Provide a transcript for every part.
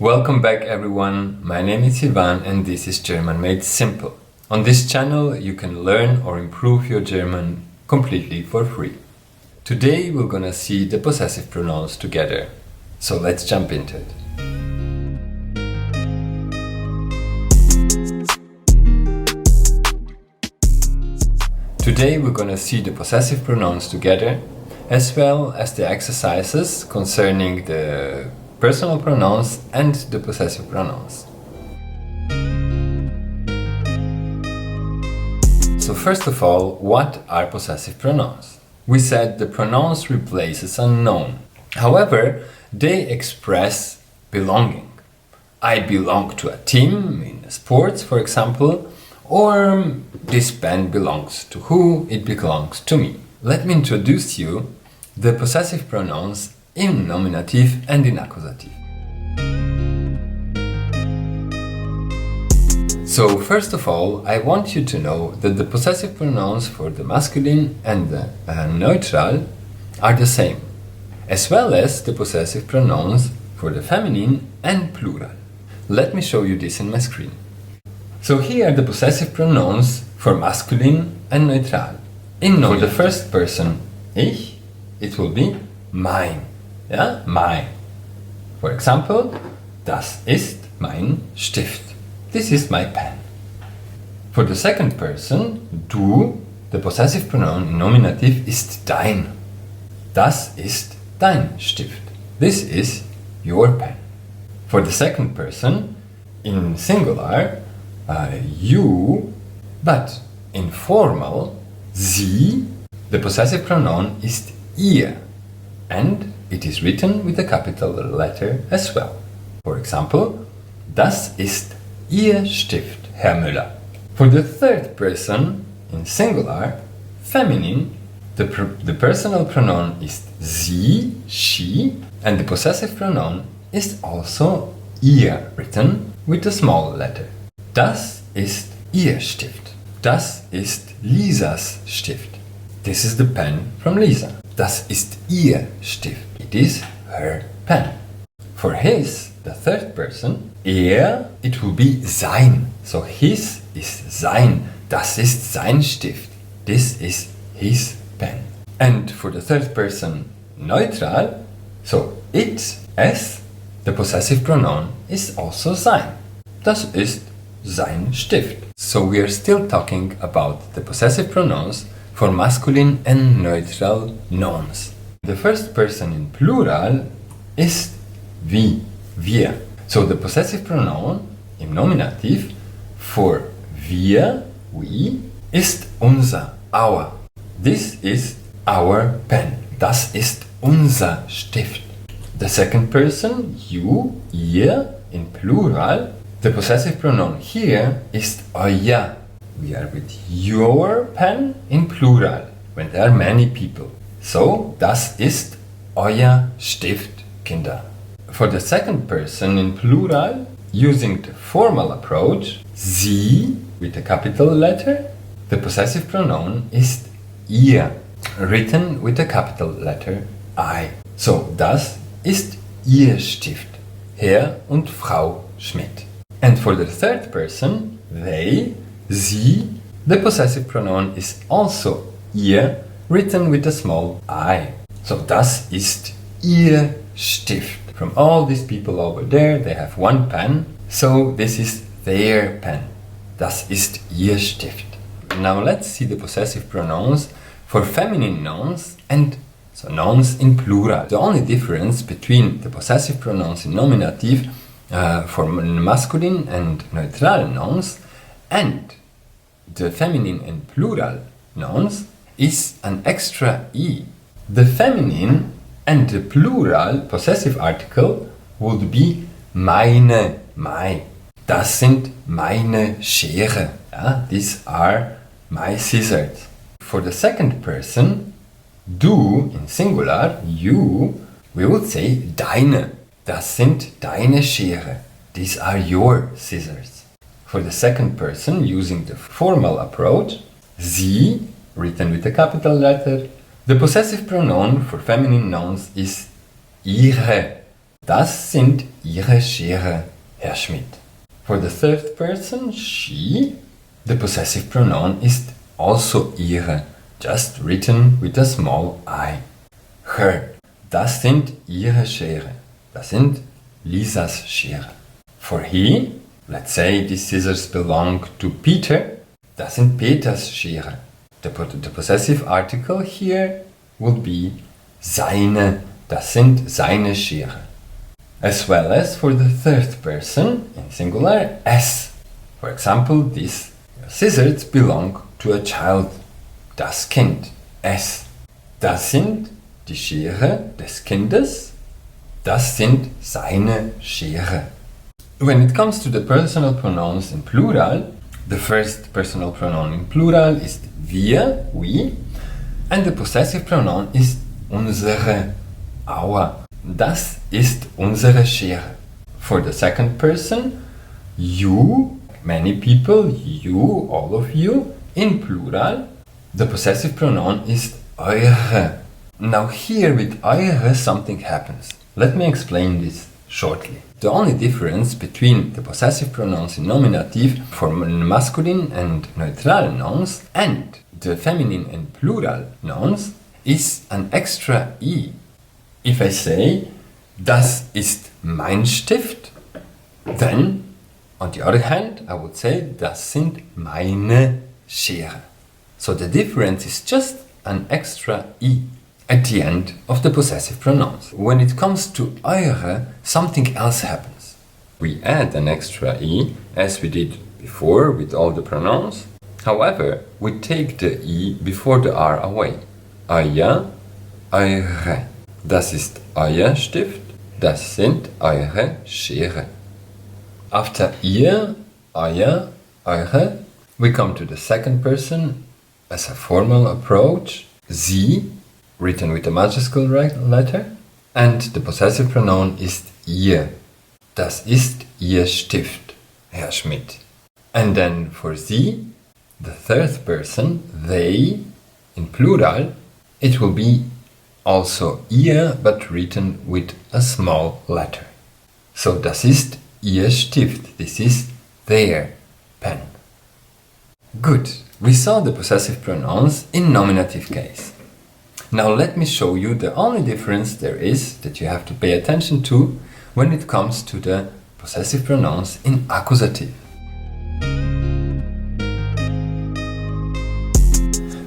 Welcome back everyone, my name is Ivan and this is German Made Simple. On this channel you can learn or improve your German completely for free. Today we're gonna see the possessive pronouns together, so let's jump into it. Today we're gonna see the possessive pronouns together, as well as the exercises concerning the personal pronouns and the possessive pronouns. So first of all, what are possessive pronouns? We said the pronouns replaces a noun. However, they express belonging. I belong to a team in sports, for example, or this pen belongs to who, it belongs to me. Let me introduce you the possessive pronouns in nominative and in accusative. So first of all, I want you to know that the possessive pronouns for the masculine and the neutral are the same, as well as the possessive pronouns for the feminine and plural. Let me show you this in my screen. So here are the possessive pronouns for masculine and neutral. For the first person, ich, it will be mein. Ja, mein. For example, das ist mein Stift. This is my pen. For the second person, du, the possessive pronoun in nominative ist dein. Das ist dein Stift. This is your pen. For the second person, in singular, you, but in formal, sie, the possessive pronoun ist ihr, and it is written with a capital letter as well. For example, das ist Ihr Stift, Herr Müller. For the third person, in singular, feminine, the personal pronoun is sie, she, and the possessive pronoun is also ihr, written with a small letter. Das ist Ihr Stift. Das ist Lisas Stift. This is the pen from Lisa. Das ist Ihr Stift. It is her pen. For his, the third person, er, it will be sein. So his is sein. Das ist sein Stift. This is his pen. And for the third person, neutral, so it, es, the possessive pronoun is also sein. Das ist sein Stift. So we are still talking about the possessive pronouns for masculine and neutral nouns. The first person in plural is wie, wir. So the possessive pronoun im Nominativ for wir, we, ist unser, our. This is our pen. Das ist unser Stift. The second person, you, ihr, in plural, the possessive pronoun here is euer. We are with your pen in plural, when there are many people. So, das ist euer Stift, Kinder. For the second person in plural, using the formal approach, sie, with a capital letter, the possessive pronoun is ihr, written with a capital letter I. So, das ist Ihr Stift, Herr und Frau Schmidt. And for the third person, they, sie, the possessive pronoun is also ihr, written with a small I. So, das ist Ihr Stift. From all these people over there, they have one pen, so this is their pen. Das ist Ihr Stift. Now let's see the possessive pronouns for feminine nouns and so nouns in plural. The only difference between the possessive pronouns in nominative for masculine and neutral nouns and the feminine and plural nouns is an extra E. The feminine and the plural possessive article would be meine, my. Das sind meine Schere. Yeah? These are my scissors. For the second person, du in singular, you, we would say deine. Das sind deine Schere. These are your scissors. For the second person, using the formal approach, sie, written with a capital letter, the possessive pronoun for feminine nouns is ihre. Das sind Ihre Schere, Herr Schmidt. For the third person, she, the possessive pronoun is also ihre, just written with a small I. Her, das sind ihre Schere, das sind Lisas Schere. For he, let's say these scissors belong to Peter, das sind Peters Schere. The possessive article here would be seine, das sind seine Schere. As well as for the third person, in singular, es. For example, these scissors belong to a child, das Kind, es. Das sind die Schere des Kindes, das sind seine Schere. When it comes to the personal pronouns in plural, the first personal pronoun in plural is wir, we, and the possessive pronoun is unsere, our. Das ist unsere Schere. For the second person, you, many people, you, all of you, in plural, the possessive pronoun is eure. Now here with eure something happens. Let me explain this shortly. The only difference between the possessive pronouns in nominative for masculine and neutral nouns and the feminine and plural nouns is an extra I. If I say, das ist mein Stift, then, on the other hand, I would say, das sind meine Schere. So the difference is just an extra I at the end of the possessive pronouns. When it comes to eure, something else happens. We add an extra I, as we did before with all the pronouns. However, we take the I before the R away. Euer, eure. Das ist euer Stift, das sind eure Schere. After ihr, euer, eure, we come to the second person as a formal approach. Sie, written with a majuscule letter, and the possessive pronoun ist ihr. Das ist ihr Stift, Herr Schmidt. And then for sie, the third person, they, in plural, it will be also ihr, but written with a small letter. So das ist ihr Stift, this is their pen. Good, we saw the possessive pronouns in nominative case. Now let me show you the only difference there is that you have to pay attention to when it comes to the possessive pronouns in accusative.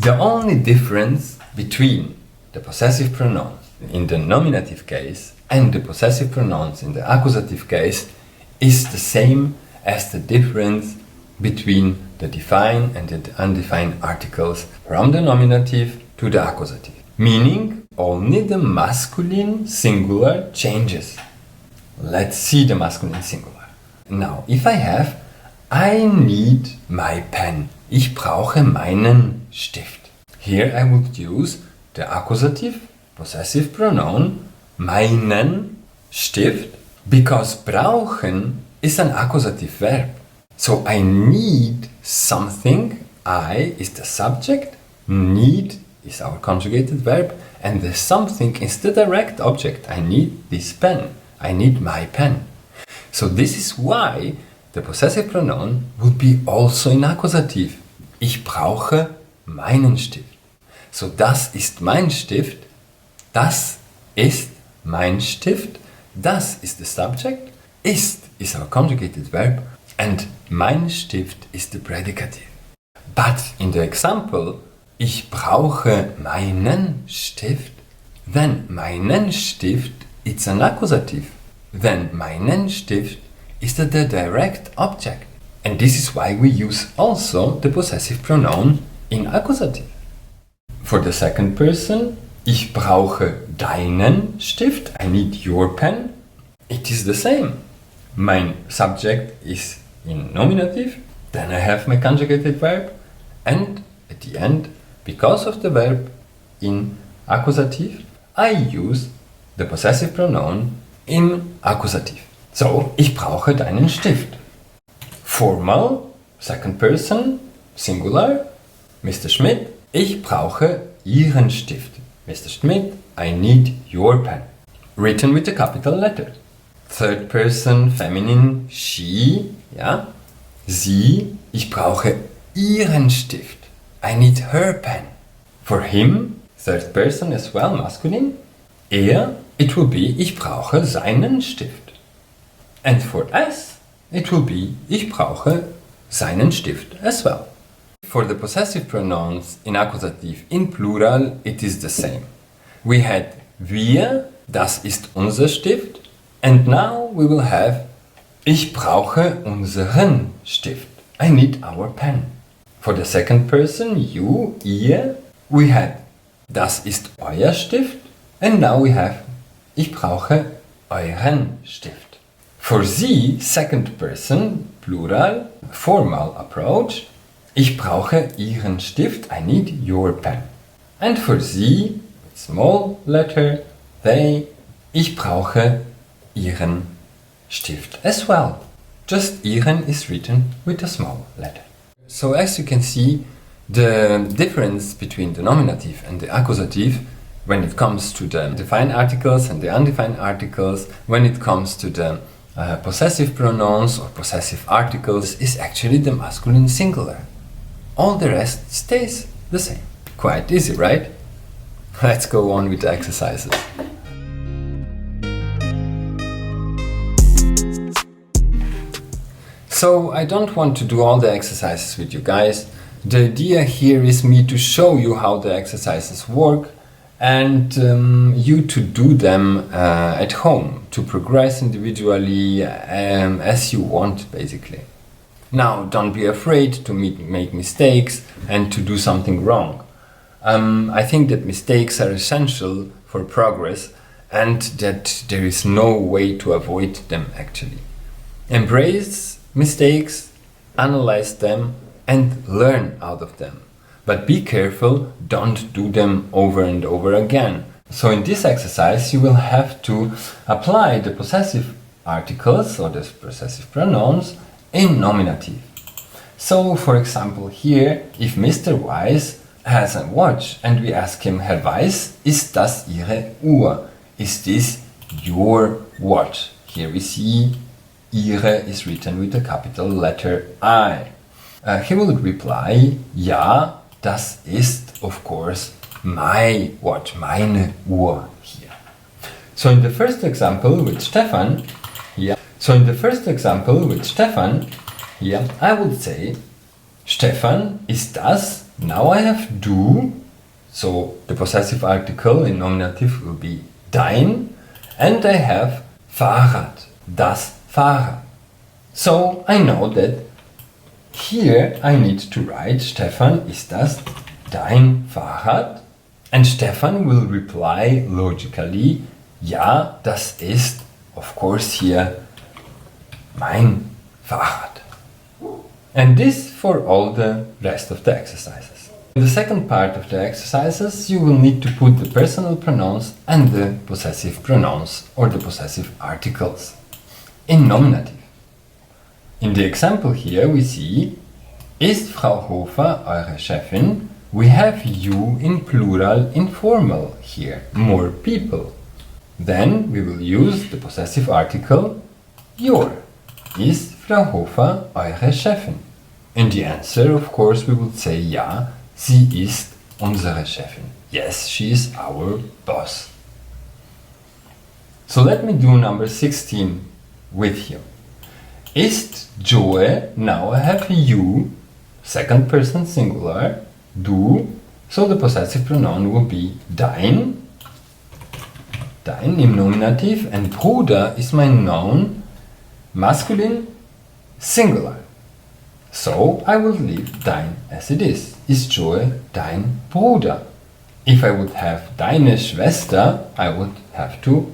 The only difference between the possessive pronouns in the nominative case and the possessive pronouns in the accusative case is the same as the difference between the defined and the undefined articles from the nominative to the accusative. Meaning, only the masculine singular changes. Let's see the masculine singular. Now, if I have, I need my pen. Ich brauche meinen Stift. Here I would use the accusative possessive pronoun meinen Stift because brauchen is an accusative verb. So I need something, I is the subject, need is our conjugated verb, and the something is the direct object. I need this pen, I need my pen. So this is why the possessive pronoun would be also in accusative. Ich brauche meinen Stift. So das ist mein Stift, das ist mein Stift, das ist the subject, ist is our conjugated verb, and mein Stift is the predicative. But in the example, ich brauche meinen Stift, then meinen Stift it's an accusative. Then meinen Stift is the direct object. And this is why we use also the possessive pronoun in accusative. For the second person, ich brauche deinen Stift, I need your pen. It is the same. Mein subject is in nominative, then I have my conjugated verb, and at the end, because of the verb in accusative, I use the possessive pronoun in accusative. So, ich brauche deinen Stift. Formal, second person, singular, Mr. Schmidt, ich brauche Ihren Stift. Mr. Schmidt, I need your pen. Written with a capital letter. Third person, feminine, she, ja. Sie, ich brauche ihren Stift. I need her pen. For him, third person as well, masculine, er, it will be, ich brauche seinen Stift. And for us, it will be, ich brauche seinen Stift as well. For the possessive pronouns in Akkusativ in plural, it is the same. We had wir, das ist unser Stift, and now we will have ich brauche unseren Stift. I need our pen. For the second person, you, ihr, we had das ist euer Stift, and now we have ich brauche euren Stift. For sie, second person, plural, formal approach, ich brauche ihren Stift, I need your pen. And for sie, small letter, they, ich brauche ihren Stift as well. Just ihren is written with a small letter. So as you can see, the difference between the nominative and the accusative when it comes to the defined articles and the undefined articles, when it comes to the possessive pronouns or possessive articles, is actually the masculine singular. All the rest stays the same. Quite easy, right? Let's go on with the exercises. So I don't want to do all the exercises with you guys. The idea here is me to show you how the exercises work and you to do them at home, to progress individually as you want, basically. Now, don't be afraid to make mistakes and to do something wrong. I think that mistakes are essential for progress and that there is no way to avoid them, actually. Embrace mistakes, analyze them, and learn out of them. But be careful, don't do them over and over again. So in this exercise you will have to apply the possessive articles or the possessive pronouns in nominative. So for example here, if Mr. Weiss has a watch and we ask him, Herr Weiss, ist das Ihre Uhr? Is this your watch? Here we see Ihre is written with a capital letter I. He will reply, ja, das ist, of course, my watch, meine Uhr here. So in the first example with Stefan, here, I would say, Stefan, ist das? Now I have du, so the possessive article in nominative will be dein, and I have Fahrrad, das Fahrrad. So I know that here I need to write, Stefan, ist das dein Fahrrad? And Stefan will reply logically, ja, das ist, of course, here mein Fahrrad. And this for all the rest of the exercises. In the second part of the exercises, you will need to put the personal pronouns and the possessive pronouns or the possessive articles in nominative. In the example here we see, ist Frau Hofer eure Chefin? We have you in plural informal here, more people. Then we will use the possessive article your. Ist Frau Hofer eure Chefin? In the answer, of course, we would say ja, sie ist unsere Chefin. Yes, she is our boss. So let me do number 16 with you. Ist Joe, now I have you, second person singular, du, so the possessive pronoun will be dein im Nominativ, and Bruder is my noun, masculine, singular. So I will leave dein as it is. Ist Joe dein Bruder? If I would have deine Schwester, I would have to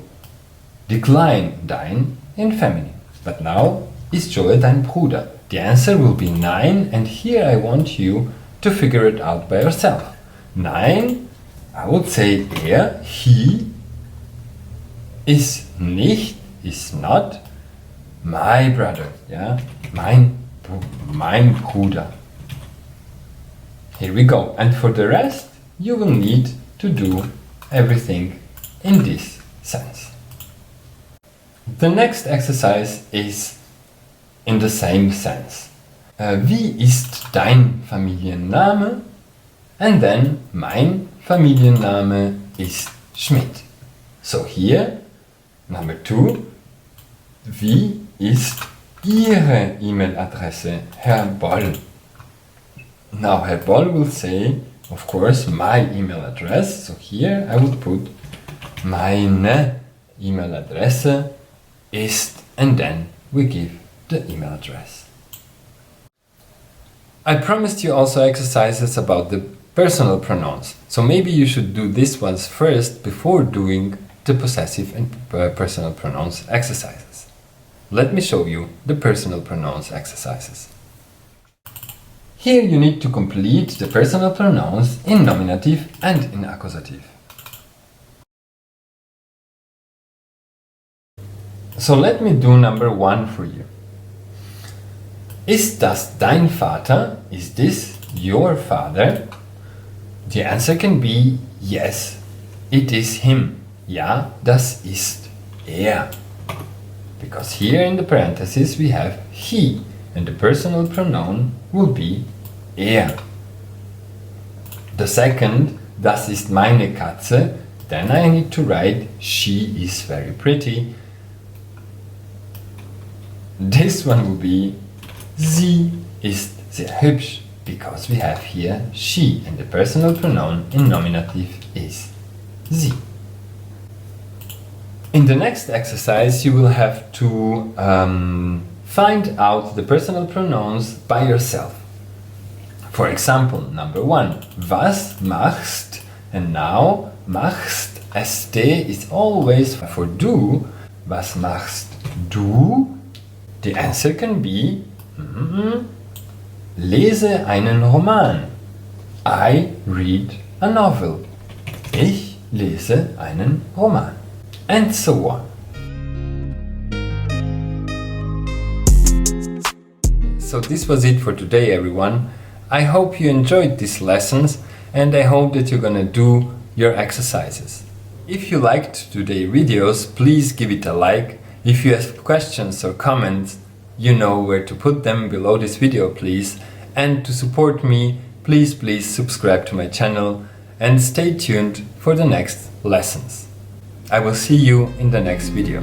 decline dein in feminine. But now, ist Joe dein Bruder? The answer will be nein, and here I want you to figure it out by yourself. Nein, I would say he is nicht, is not my brother, yeah, mein Bruder. Here we go. And for the rest, you will need to do everything in this sense. The next exercise is in the same sense. Wie ist dein Familienname? And then mein Familienname ist Schmidt. So here, number 2. Wie ist Ihre E-Mail-Adresse, Herr Boll? Now Herr Boll will say, of course, my email address. So here I would put meine E-Mail-Adresse ist, and then we give the email address. I promised you also exercises about the personal pronouns, so maybe you should do these ones first before doing the possessive and personal pronouns exercises. Let me show you the personal pronouns exercises. Here you need to complete the personal pronouns in nominative and in accusative. So let me do number 1 for you. Ist das dein Vater? Is this your father? The answer can be yes, it is him. Ja, das ist er. Because here in the parentheses we have he, and the personal pronoun will be er. The second, das ist meine Katze, then I need to write she is very pretty. This one will be sie ist sehr hübsch, because we have here she, and the personal pronoun in nominative is sie. In the next exercise you will have to find out the personal pronouns by yourself. For example, number 1, was machst? And now machst, st is always for do. Was machst du? The answer can be lese einen Roman. I read a novel. Ich lese einen Roman. And so on. So this was it for today, everyone. I hope you enjoyed these lessons, and I hope that you're gonna do your exercises. If you liked today's videos, please give it a like. If you have questions or comments, you know where to put them below this video, please. And to support me, please subscribe to my channel and stay tuned for the next lessons. I will see you in the next video.